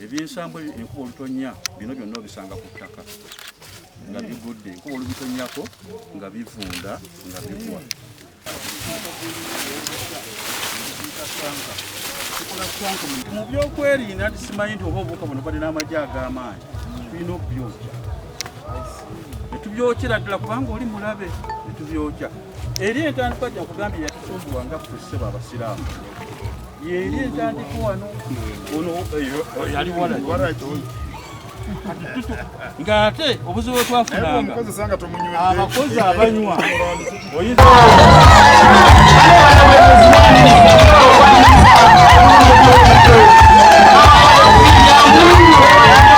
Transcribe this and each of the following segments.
Ebyensambo enkuba olutonya bino byonna obisanga ku ttaka nga bigudde, enkuba olubitonyako nga bivunda nga bigwa. Mu byokwerinda nti simanyi nti oba obuuka buno balina amagye ag'amaanyi, tulina okubyokya. Ne tubyokera ddala kubanga oli mulabe, ne tubyokya. Eri entandikwa gya nkugambye yatusumbuwa nga ffe ssebo abasiraamu. Yeri entandikwa wano ono yali waraki ng'ate obuzibu bwe twafunanga abakozi abanywa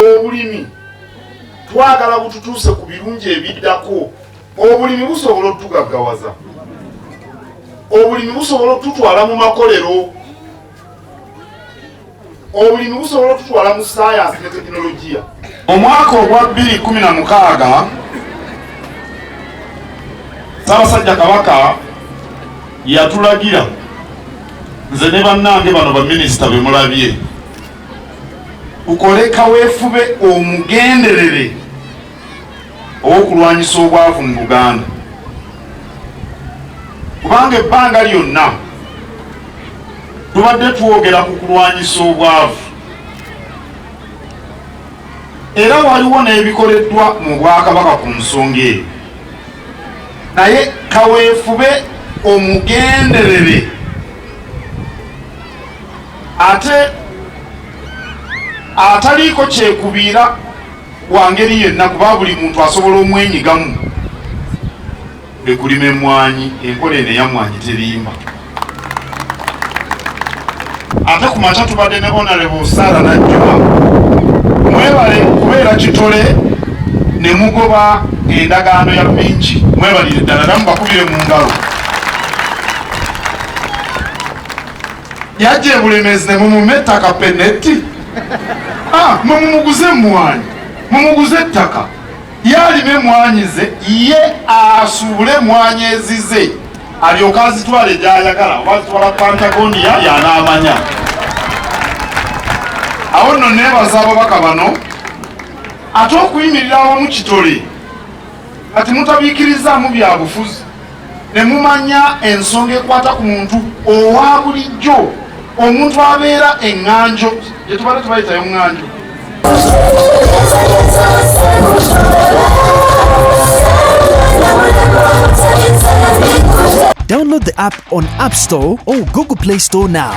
obulimi twagala bututuuse ku birungi ebiddako. Obulimi busobola otugaggawaza, obulimi busobola otutwala mu makolero, obulimi busobola otutwala mu sayansi ne tekinologiya. Omwaka ogwa 2016 Ssaabasajja Kabaka yatulagira nze ne bannange bano baminisita be mulabye tukole kaweefube omugenderere ow'okulwanyisa obwavu mu Buganda, kubanga ebbanga lyonna tubadde twogera ku kulwanyisa obwavu, era waliwo n'ebikoleddwa mu Bwakabaka ku nsonga eyo, naye kaweefube omugenderere ate ataliiko kyekubiira wa ngeri yenna, kuba buli muntu asobola omwenyigamu. Ekulima emmwanyi, enkola eno eyamwanyi terimba. Ate ku makya tubadde ne Honorable Sarah Najjuma, mwebale kubeera kitole ne mugoba endagaano ya Mingi, mwebalire ddala namu bakubire mu ngalo. Yajja e Bulemezi ne mumume ettaka peneti, mumuguze emmwanyi, mumuguze ettaka, yalime emmwanyi ze, ye asuule emmwanyi ezize, alyoka azitwale gy'ayagala, oba azitwala Pantagoniya y'anaamanya. Awo nno neebaza ababaka bano, ate okuyimirira awamu kitole, kati mutabiikirizaamu bya bufuzi, ne mumanya ensonga ekwata ku muntu owa bulijjo, omuntu abeera eŋŋanjo, gye tubadde tubayitayo ŋŋanjo. Download the app on App Store or Google Play Store now.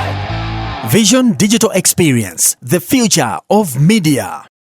Vision Digital Experience, the future of media.